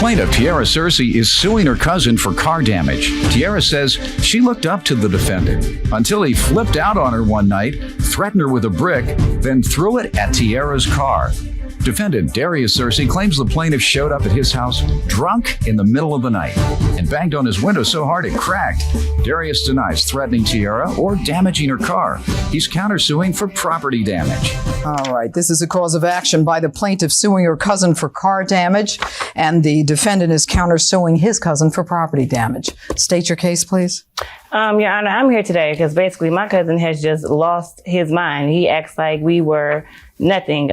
Plaintiff Tiara Searcy is suing her cousin for car damage. Tiara says she looked up to the defendant until he flipped out on her one night, threatened her with a brick, then threw it at Tiara's car. Defendant Darius Searcy claims the plaintiff showed up at his house drunk in the middle of the night and banged on his window so hard it cracked. Darius denies threatening Tiara or damaging her car. He's countersuing for property damage. All right, this is a cause of action by the plaintiff suing her cousin for car damage, and the defendant is countersuing his cousin for property damage. State your case, please. Your Honor, I'm here today because basically my cousin has just lost his mind. He acts like we were nothing.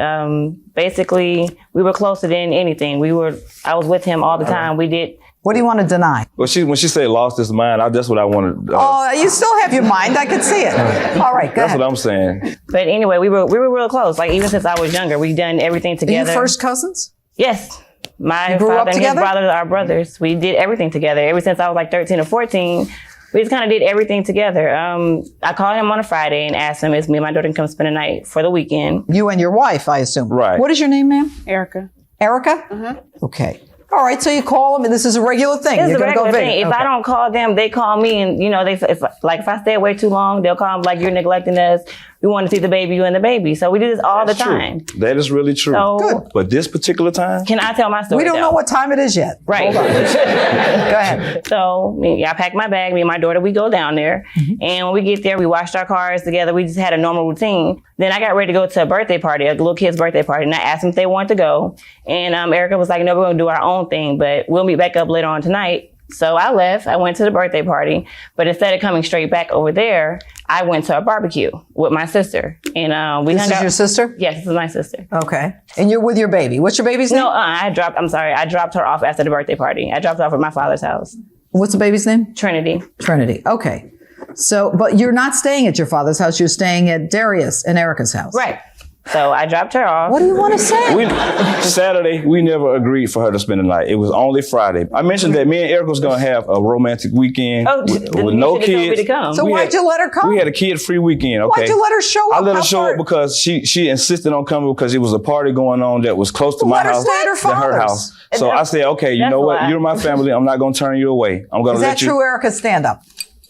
Basically, we were closer than anything. I was with him all the time. We did. What do you want to deny? Well, when she said lost his mind, that's what I wanted. Oh, you still have your mind. I can see it. All right, go That's ahead. what I'm saying. But anyway, we were real close. Like even since I was younger, we done everything Are together. you first cousins? Yes. My grew up father and his together? brothers are brothers. We did everything together. Ever since I was like 13 or 14, we just kind of did everything together. I called him on a Friday and asked him if me and my daughter can come spend a night for the weekend. You and your wife, I assume. Right. What is your name, ma'am? Erica. Erica? Okay. All right, so you call them, and this is a regular thing. It's You're a going to go regular visit. thing. If I don't call them, they call me, and if I stay away too long, they'll call me like, you're neglecting us. We want to see the baby, you and the baby. So we do this all the time. True. That is really true. So, Good. But this particular time, can I tell my story? We don't know what time it is yet. Right. Hold on. Go ahead. So I packed my bag. Me and my daughter, we go down there. And when we get there, we washed our cars together. We just had a normal routine. Then I got ready to go to a birthday party, a little kid's birthday party. And I asked them if they wanted to go. And Erica was like, no, we're going to do our own thing, but we'll meet back up later on tonight. So I left. I went to the birthday party. But instead of coming straight back over there, I went to a barbecue with my sister. And we This hung is out. your sister? Yes, this is my sister. Okay. And you're with your baby. What's your baby's name? No, I dropped her off after the birthday party. I dropped her off at my father's house. What's the baby's name? Trinity. Trinity. Okay. So, but you're not staying at your father's house. You're staying at Darius and Erica's house. Right. So I dropped her off. What do you want to say? Saturday, we never agreed for her to spend the night. It was only Friday. I mentioned that me and Erica was going to have a romantic weekend with no you should've told me kids. to come. So why'd you let her come? We had a kid-free weekend, okay? Why'd you let her show up? I let her How show far- up because she insisted on coming because it was a party going on that was close to Well, my let her house stay at her than her father's. house. So I said, okay, you That's know what? why. You're my family. I'm not going to turn you away. I'm going Is to that let you. true, Erica? Stand up.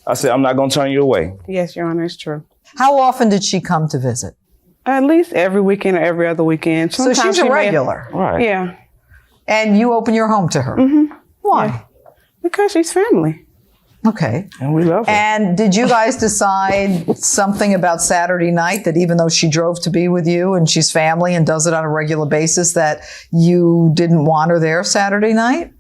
I said, I'm not going to turn you away. Yes, Your Honor, it's true. How often did she come to visit? At least every weekend or every other weekend. So Sometimes she's a she may- regular. Right. Yeah, And you open your home to her. Mm-hmm. Why? because she's family. Okay. And we love her. And did you guys decide something about Saturday night that even though she drove to be with you and she's family and does it on a regular basis, that you didn't want her there Saturday night?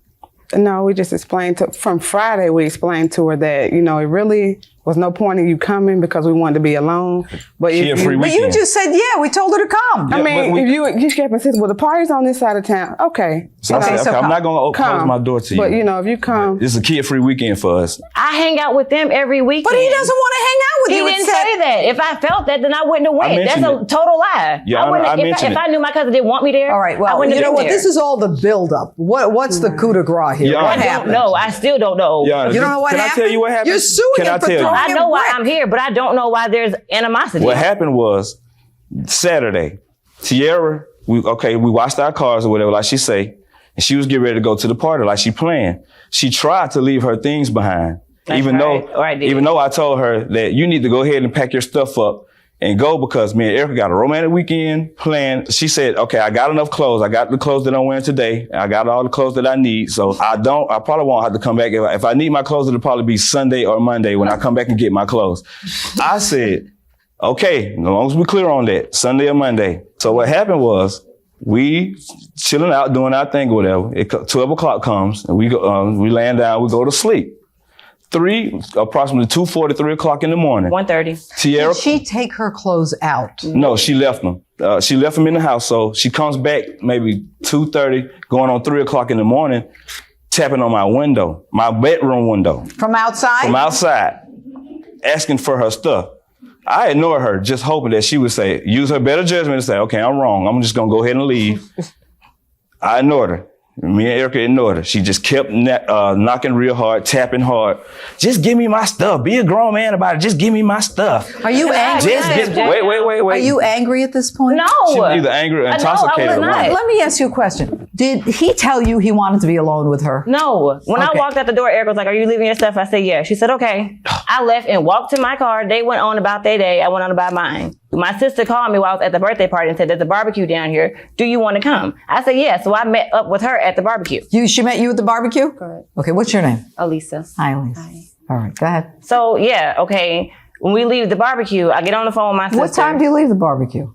No, we just explained from Friday, we explained to her that, it really was no point in you coming because we wanted to be alone. But She if had free you, But you weekend. just said, yeah, we told her to come. I mean, but if you kept insisting, well, the party's on this side of town. Okay. So I said, so okay, I'm come. not going to close my door to you. But, if you come. This is a kid-free weekend for us. I hang out with them every weekend. But he doesn't want to hang out with He you. didn't say that. If I felt that, then I wouldn't have went. That's mentioned a total lie. Yeah, I wouldn't I have, mentioned if I knew my cousin didn't want me there. All right. I Well, wouldn't you have know been what? there. This is all the buildup. What's the coup de grace here? Yeah. What I happened? don't know. I still don't know. Yeah, You don't know what can happened? I tell you what happened? You're suing Can him I for tell you? throwing I know why brick. I'm here, but I don't know why there's animosity. What happened was Saturday, Tiara, we washed our cars or whatever, like she say, and she was getting ready to go to the party like she planned. She tried to leave her things behind, even though I told her that you need to go ahead and pack your stuff up and go because me and Erica got a romantic weekend planned. She said, okay, I got enough clothes. I got the clothes that I'm wearing today. I got all the clothes that I need. So I probably won't have to come back. If I need my clothes, it'll probably be Sunday or Monday when I come back and get my clothes. I said, okay, as long as we're clear on that, Sunday or Monday. So what happened was we chilling out, doing our thing or whatever. 12 o'clock comes and we laying down, we go to sleep. Approximately 2:40, 3 o'clock in the morning. 1:30. Tiara, Did she take her clothes out? no, she left them. She left them in the house. So she comes back maybe 2:30, going on 3 o'clock in the morning, tapping on my window, my bedroom window. From outside? From outside, asking for her stuff. I ignored her, just hoping that she would use her better judgment and say, okay, I'm wrong. I'm just going to go ahead and leave. I ignored her. Me and Erica ignored her. She just kept knocking real hard, tapping hard. Just give me my stuff. Be a grown man about it. Just give me my stuff. Are you angry? Wait. Are you angry at this point? No. She was either angry or intoxicated. No, I was not. Let me ask you a question. Did he tell you he wanted to be alone with her? No. When I Okay. walked out the door, Erica was like, "Are you leaving your stuff?" I said, "Yeah." She said, "Okay." I left and walked to my car. They went on about their day. I went on about mine. My sister called me while I was at the birthday party and said, "There's a barbecue down here. Do you want to come?" I said, "Yeah." So I met up with her at the barbecue. She met you at the barbecue? Correct. Okay, what's your name? Elisa. Hi, Elise. All right, go ahead. So yeah, okay. When we leave the barbecue, I get on the phone with my sister. What time do you leave the barbecue?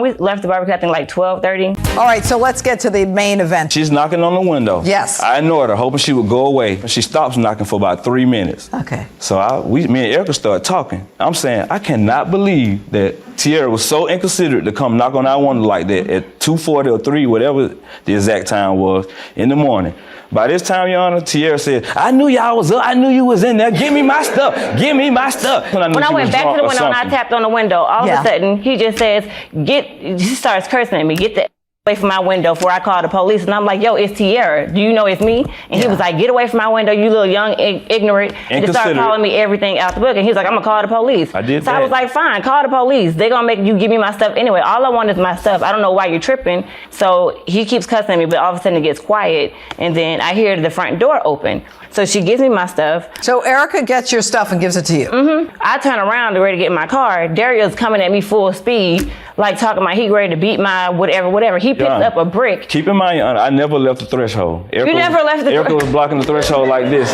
We left the barbecue, I think, like 12:30. All right, so let's get to the main event. She's knocking on the window. Yes. I ignored her, hoping she would go away. She stops knocking for about 3 minutes. Okay. So me and Erica started talking. I'm saying, I cannot believe that Tierra was so inconsiderate to come knock on our window like that at 2:40 or 3, whatever the exact time was, in the morning. By this time, Your Honor, Tierra said, "I knew y'all was up. I knew you was in there. Give me my stuff. Give me my stuff." When I went back to the window and I tapped on the window, all of a sudden, he just says, he starts cursing at me, "Get the away from my window before I call the police." And I'm like, "Yo, it's Tierra. Do you know it's me?" And he was like, "Get away from my window, you little young, ignorant." And just started calling me everything out the book. And he's like, "I'm going to call the police." I did So that. I was like, "Fine, call the police. They're going to make you give me my stuff anyway. All I want is my stuff. I don't know why you're tripping." So he keeps cussing at me, but all of a sudden it gets quiet. And then I hear the front door open. So she gives me my stuff. So Erica gets your stuff and gives it to you. Mm-hmm. I turn around to ready to get in my car. Dario's coming at me full speed, like talking about he ready to beat my whatever. He picks up a brick. Keep in mind, Your Honor, I never left the threshold. Erica never left the Erica was blocking the threshold like this.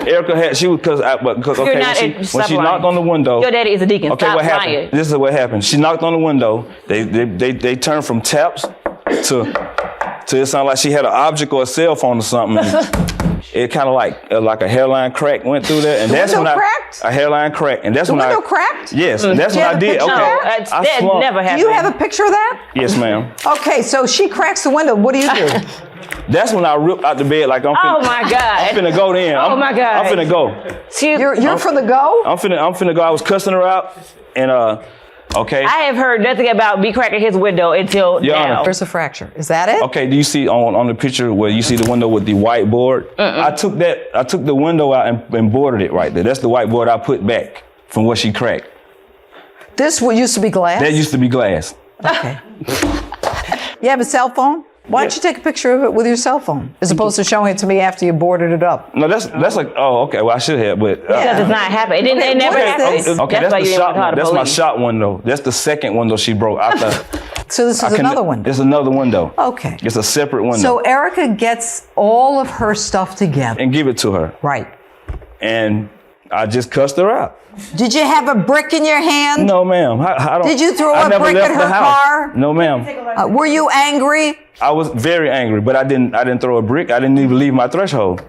Erica had, she was, when she knocked on the window. Your daddy is a deacon. Okay, Stop what happened? lying. This is what happened. She knocked on the window. They turned from taps to it sounded like she had an object or a cell phone or something. It kind of like a hairline crack went through there, and that's when cracked? a hairline crack, and that's The when window cracked? Yes, and that's Do you when I have a did. picture Okay, of that? I That slumped. never Do happened. you have a picture of that? Yes, ma'am. Okay, so she cracks the window. What do you do? That's when I ripped out the bed like I'm finna, Oh my God. I'm finna go then. Oh my God. I'm finna go. You're for the go? I'm finna go. I was cussing her out, and okay. I have heard nothing about me cracking his window until Your now. Honor. There's a fracture. Is that it? Okay, do you see on the picture where you see the window with the white board? I took the window out and boarded it right there. That's the white board I put back from what she cracked. This used to be glass? That used to be glass. Okay. You have a cell phone? Why don't you take a picture of it with your cell phone as opposed to showing it to me after you boarded it up? No, that's like, oh, okay. Well, I should have, but Because it's not happening. It never what is happened. this? okay, That's why you the didn't shop. want to call the That's my police. shop window. That's the second window she broke. So this is another one. It's another window. Okay. It's a separate window. So Erica gets all of her stuff together. And give it to her. Right. And I just cussed her out. Did you have a brick in your hand? No, ma'am. I don't. Did you throw I a never brick left at the her house. car? No, ma'am. Were you angry? I was very angry, but I didn't throw a brick. I didn't even leave my threshold.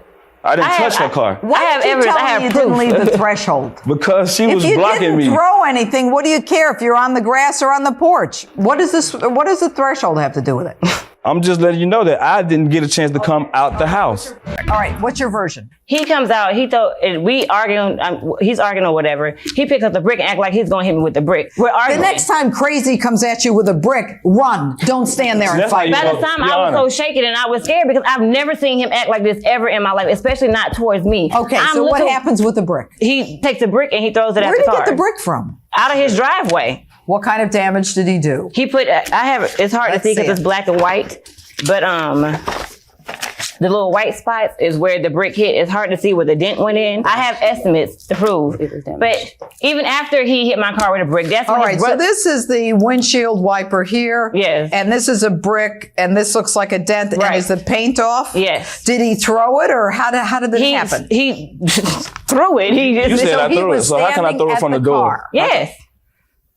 I didn't touch her car Why I have did you evidence. tell I have me you proof. didn't leave the threshold? because she was If you blocking didn't me. throw anything, what do you care if you're on the grass or on the porch? What does the threshold have to do with it? I'm just letting you know that I didn't get a chance to come out the house. All right, what's your version? He comes out, we arguing, he's arguing or whatever. He picks up the brick and act like he's going to hit me with the brick. We're The arguing. next time crazy comes at you with a brick, run. Don't stand there and That's how fight. you By know- the time Your I was Honor. so shaken and I was scared because I've never seen him act like this ever in my life, especially not towards me. Okay, so what happens with the brick? He takes a brick and he throws it Where at did the he car. get the brick from? Out of his driveway. What kind of damage did he do? He put, it's hard Let's to see see because it's it. black and white, but the little white spots is where the brick hit. It's hard to see where the dent went in. I have estimates to prove. But even after he hit my car with a brick, that's when All his right, so this is the windshield wiper here. Yes. And this is a brick, and this looks like a dent. And Right. is the paint off? Yes. Did he throw it, or how did it happen? He threw it. He just You said I he threw it, was so how can I standing throw it at from the the door? car. yes.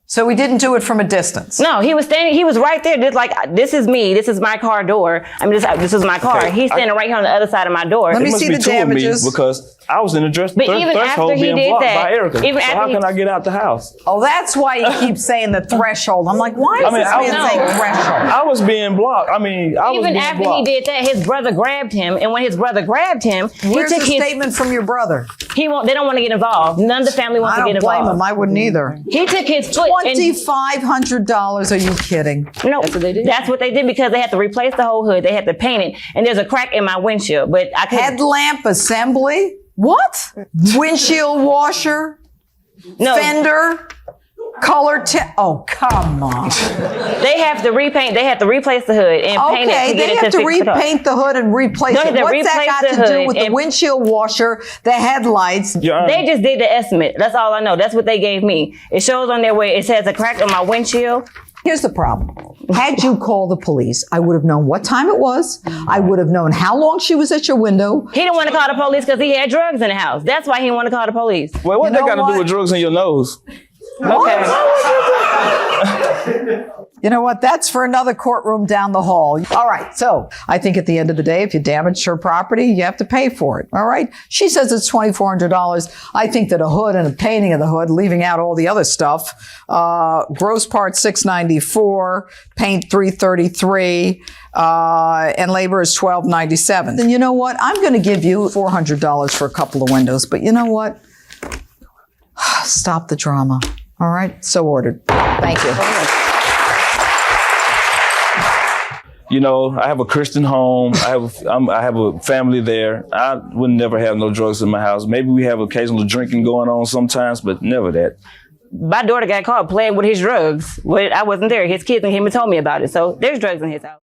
So he didn't do it from a distance. No, he was standing. He was right there, just like, this is me. This is my car door. I mean, this is my car. Okay, He's standing right here on the other side of my door. Let me It must see be the two of me damages. because I was in the But even after threshold he being did blocked that, by Erica. even So after how he- can I get out the house? Oh, that's why he keeps saying the threshold. I'm like, why is I mean, this I man was- saying threshold? I was being blocked. I was Even being after blocked. he did that, his brother grabbed him, and when his brother grabbed him, Where's he the took his. statement from your brother? They don't want to get involved. None of the family wants I to don't get blame involved. him. I wouldn't either. He took his foot $2,500. Are you kidding? No, that's what they did. That's what they did because they had to replace the whole hood. They had to paint it, and there's a crack in my windshield. But I couldn't. Headlamp assembly? What? Windshield washer? No. Fender? Color oh, come on. They have to repaint. They have to replace the hood and paint it Okay, to they get it have to to fix the car. repaint the hood and replace They it. have to What's that replace got the to do hood with the and- windshield washer, the headlights? Your Honor, They just did the estimate. That's all I know. That's what they gave me. It shows on there where it says a crack on my windshield. Here's the problem. Had you called the police, I would have known what time it was. I would have known how long she was at your window. He didn't want to call the police because he had drugs in the house. That's why he didn't want to call the police. well, what You they know got to what? do with drugs in your nose? Okay. You know what? That's for another courtroom down the hall. All right. So I think at the end of the day, if you damaged her property, you have to pay for it. All right. She says it's $2,400. I think that a hood and a painting of the hood, leaving out all the other stuff, gross part $694, paint $333, and labor is $1,297. Then you know what? I'm going to give you $400 for a couple of windows. But you know what? Stop the drama. All right. So ordered. Thank you. You know, I have a Christian home. I have a family there. I would never have no drugs in my house. Maybe we have occasional drinking going on sometimes, but never that. My daughter got caught playing with his drugs. I wasn't there. His kids came and told me about it. So there's drugs in his house.